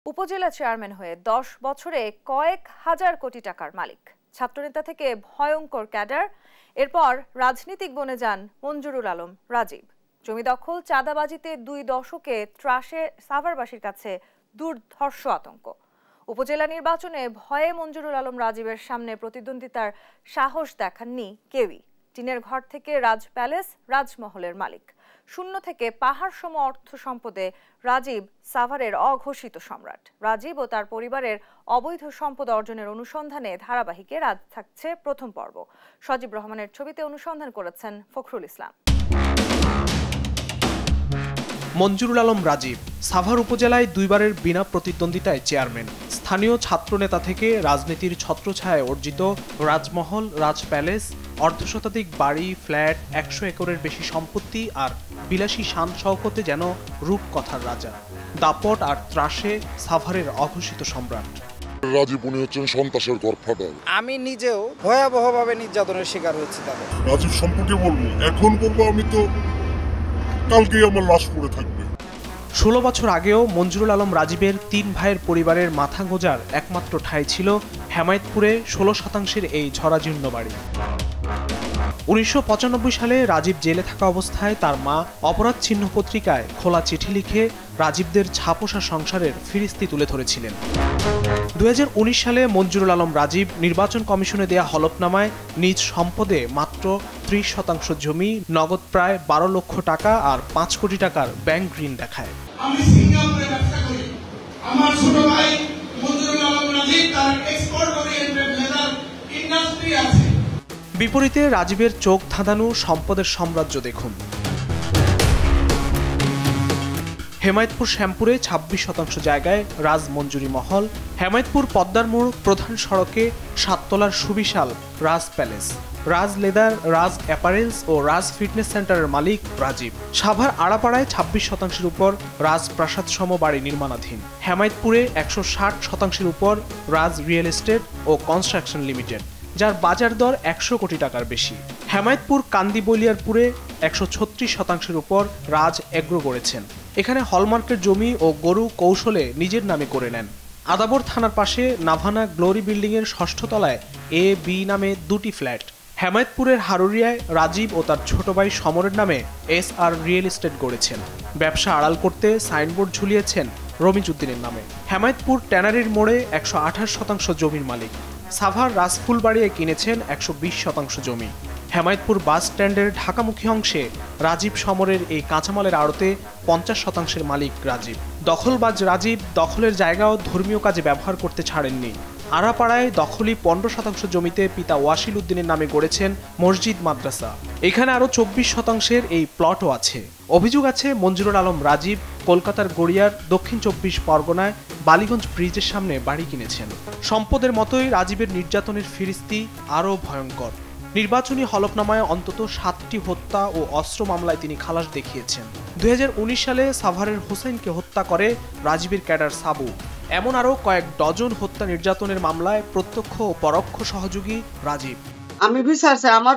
উপজেলা চেয়ারম্যান হয়ে 10 বছরে কয়েক হাজার কোটি টাকার মালিক, ছাত্রনেতা থেকে ভয়ঙ্কর ক্যাডার। এরপর রাজনীতিক বনে যান মঞ্জুরুল আলম রাজীব। জমি দখল, চাঁদাবাজিতে 2 দশকে ত্রাসে সাভারবাসীর কাছে দুর্ধর্ষ আতঙ্ক। উপজেলা নির্বাচনে ভয়ে মঞ্জুরুল আলম রাজীবের সামনে প্রতিদ্বন্দ্বিতার সাহস দেখাননি কেউই। টিনের ঘর থেকে রাজ প্যালেস, রাজমহলের মালিক। শূন্য থেকে পাহাড় সম অর্থ সম্পদে রাজীব সাভারের অঘোষিত সম্রাট। রাজীব ও তার পরিবারের অবৈধ সম্পদ অর্জনের অনুসন্ধানে ধারাবাহিকে আজ থাকছে প্রথম পর্ব। সজীব রহমানের ছবিতে অনুসন্ধান করেছেন ফখরুল ইসলাম। মঞ্জুরুল আলম রাজীব সাভার উপজেলায় 2 বারের বিনা প্রতিদ্বন্দ্বিতায় চেয়ারম্যান। স্থানীয় ছাত্রনেতা থেকে রাজনীতির ছত্রছায়ায় অর্জিত রাজমহল, রাজ প্যালেস, অর্ধশতাধিক বাড়ি, ফ্ল্যাট, 100 একরের বেশি সম্পত্তি আর বিলাসী শান শওকতে যেন রূপকথার রাজা। দাপট আর ত্রাসে সাভারের অঘোষিত সম্রাট। রাজীব উনি হচ্ছেন সন্ত্রাসের গডফাদার। আমি নিজেও ভয়াবহভাবে নির্যাতনের শিকার হয়েছি তাদের। রাজীব সম্পর্কে বলবো, এখন বলবো আমি তো কালকেই আমার লাশ পড়ে থাকবে। 16 বছর আগেও মঞ্জুরুল আলম রাজীবের 3 ভাইয়ের পরিবারের মাথা গোঁজার একমাত্র ঠাঁই ছিল হেমায়েতপুরে 16% এই ঝরাজীর্ণ বাড়ি। 1995 সালে রাজীব জেলে থাকা অবস্থায় তার মা অপরাধ চিহ্ন পত্রিকায় খোলা চিঠি লিখে রাজীবদের ছাপোষা সংসারের ফিরিস্তি তুলে ধরেছিলেন। 2019 সালে মঞ্জুরুল আলম রাজীব নির্বাচন কমিশনে দেয়া হলফনামায় নিজ সম্পদে মাত্র 30% জমি, নগদ প্রায় 12 লক্ষ টাকা আর 5 কোটি টাকার ব্যাংক ঋণ দেখায়। আমি সিঙ্গাপুরে ব্যবসা করি, আমার ছোট ভাই মঞ্জুরুল আলম রাজীব তার এক্সপোর্ট ওরিয়েন্টেড লেদার ইন্ডাস্ট্রি আছে। বিপরীতে রাজীবের চোখ ধাঁধানো সম্পদের সাম্রাজ্য দেখুন। হেমায়েতপুর শ্যামপুরে 26% জায়গায় রাজ মঞ্জুরি মহল, হেমায়েতপুর পদ্মার মোড় প্রধান সড়কে 7 তলার সুবিশাল রাজ প্যালেস, রাজ লেদার, রাজ অ্যাপারেলস ও রাজ ফিটনেস সেন্টারের মালিক রাজীব। সাভার আড়াপাড়ায় 26%-এর উপর রাজ প্রাসাদ সম বাড়ি নির্মাণাধীন। হেমায়েতপুরে 160%-এর উপর রাজ রিয়েল এস্টেট ও কনস্ট্রাকশন লিমিটেড, যার বাজার দর 100 কোটি টাকার বেশি। হেমায়েতপুর কান্দি বলিয়ারপুরে 136%-এর উপর রাজ এগ্রো গড়েছেন। এখানে হলমার্কের জমি ও গরু কৌশলে নিজের নামে করে নেন। আদাবর থানার পাশে নাভানা গ্লোরি বিল্ডিংয়ের 6ষ্ঠ তলায় এ বি নামে 2টি ফ্ল্যাট। হেমায়েতপুরের হারুরিয়ায় রাজীব ও তার ছোট ভাই সমরের নামে SR রিয়েল এস্টেট গড়েছেন। ব্যবসা আড়াল করতে সাইনবোর্ড ঝুলিয়েছেন রমিজউদ্দিনের নামে। হেমায়েতপুর ট্যানারির মোড়ে 128% জমির মালিক। সাভার রাজফুলবাড়িয়ে কিনেছেন 120% জমি। হেমায়েতপুর বাস স্ট্যান্ডের ঢাকামুখী অংশে রাজীব সমরের এই কাঁচামালের আড়তে 50%-এর মালিক রাজীব। দখলবাজ রাজীব দখলের জায়গাও ধর্মীয় কাজে ব্যবহার করতে ছাড়েননি। আড়াপাড়ায় দখলি 15% জমিতে পিতা ওয়াসিল উদ্দিনের নামে গড়েছেন মসজিদ, মাদ্রাসা। এখানে আরও 24%-এর এই প্লটও আছে। অভিযোগ আছে মঞ্জুরুল আলম রাজীব কলকাতার গড়িয়ার দক্ষিণ 24 পরগনায় বালিগঞ্জ ব্রিজের সামনে বাড়ি কিনেছেন। সম্পদের মতোই রাজীবের নির্যাতনের ফিরিস্তি আরও ভয়ঙ্কর। নির্বাচনী হলফনামায় অন্তত 7টি হত্যা ও অস্ত্র মামলায় তিনি খালাস দেখিয়েছেন। 2019 সালে সাভারের হোসেনকে হত্যা করে রাজীবের ক্যাডার সাবু। এমন আরও কয়েক ডজন হত্যা নির্যাতনের মামলায় প্রত্যক্ষ ও পরোক্ষ সহযোগী রাজীব। আমি বিচার চাই, আমার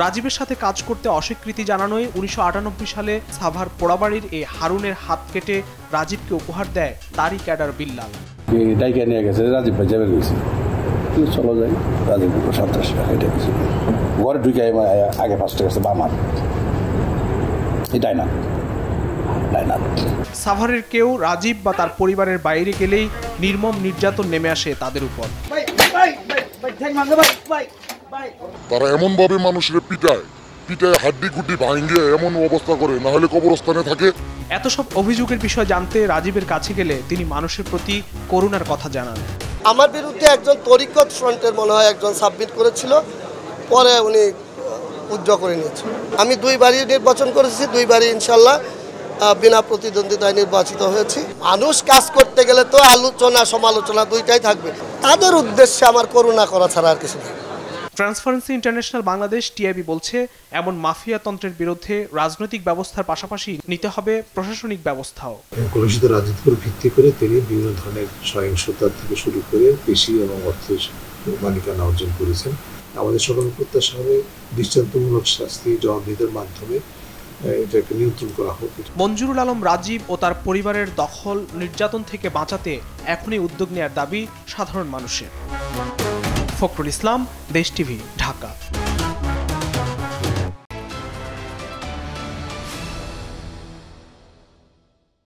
রাজীবের সাথে কাজ করতে অস্বীকৃতি জানানোয় 1998 সালে সাভার পোড়াবাড়ির এই হারুনের হাত কেটে রাজীবকে উপহার দেয় তারই ক্যাডার বিল্লাল। ডাইকে নিয়ে গেছে, রাজীব ভাই যাবে গেছে, চলো যাই, রাজীব সন্ত্রাসী এটা গেছে ঘরে ঢুকে আগে ফার্স্টে গেছে বামার। এটাই না সাভারের কেউ রাজীব বা তার পরিবারের বাইরে গেলেই নির্মম নির্যাতন নেমে আসে তাদের উপর। তারা এমন ভাবে মানুষের পিটায় হাড্ডি গুড্ডি ভাঙিয়ে এমন অবস্থা করে, না হলে কবরস্থানে থাকে। এত সব অভিযোগের বিষয় জানতে রাজীবের কাছে গেলে তিনি মানুষের প্রতি করুণার কথা জানান। আমার বিরুদ্ধে একজন তরিকত ফ্রন্টের মনে হয় একজন সাবমিট করেছিল, পরে উনি উইথড্র করে নিয়েছে। আমি 2 বারই নির্বাচন করেছি, 2 বারই ইনশাল্লাহ বিনা প্রতিদ্বন্দ্বিতায় নির্বাচিত হয়েছি। মানুষ কাজ করতে গেলে তো আলোচনা সমালোচনা দুইটাই থাকবে, তাদের উদ্দেশ্যে আমার করুণা করা ছাড়া আর কিছু নেই। ট্রান্সপারেন্সি ইন্টারন্যাশনাল বাংলাদেশ টিআইবি বলছে, এমন মাফিয়া তন্ত্রের বিরুদ্ধে রাজনৈতিক ব্যবস্থার পাশাপাশি নিতে হবে প্রশাসনিক ব্যবস্থাও। কলুষিত রাজনীতির ভিত্তি করে তিনি বিভিন্ন ধরনের সহিংসতা থেকে শুরু করে পেশি এবং অর্থের মালিকানা অর্জন করেছেন। আমাদের সকল প্রত্যাশা হবে দৃষ্টান্তমূলক শাস্তি, জবাবদিহিতার মাধ্যমে এটাকে নিয়ন্ত্রণ করা হোক। মঞ্জুরুল আলম রাজীব ও তার পরিবারের দখল নির্যাতন থেকে বাঁচাতে এখনই উদ্যোগ নেয়ার দাবি সাধারণ মানুষের। ফখরুল ইসলাম, দেশ টিভি, ঢাকা।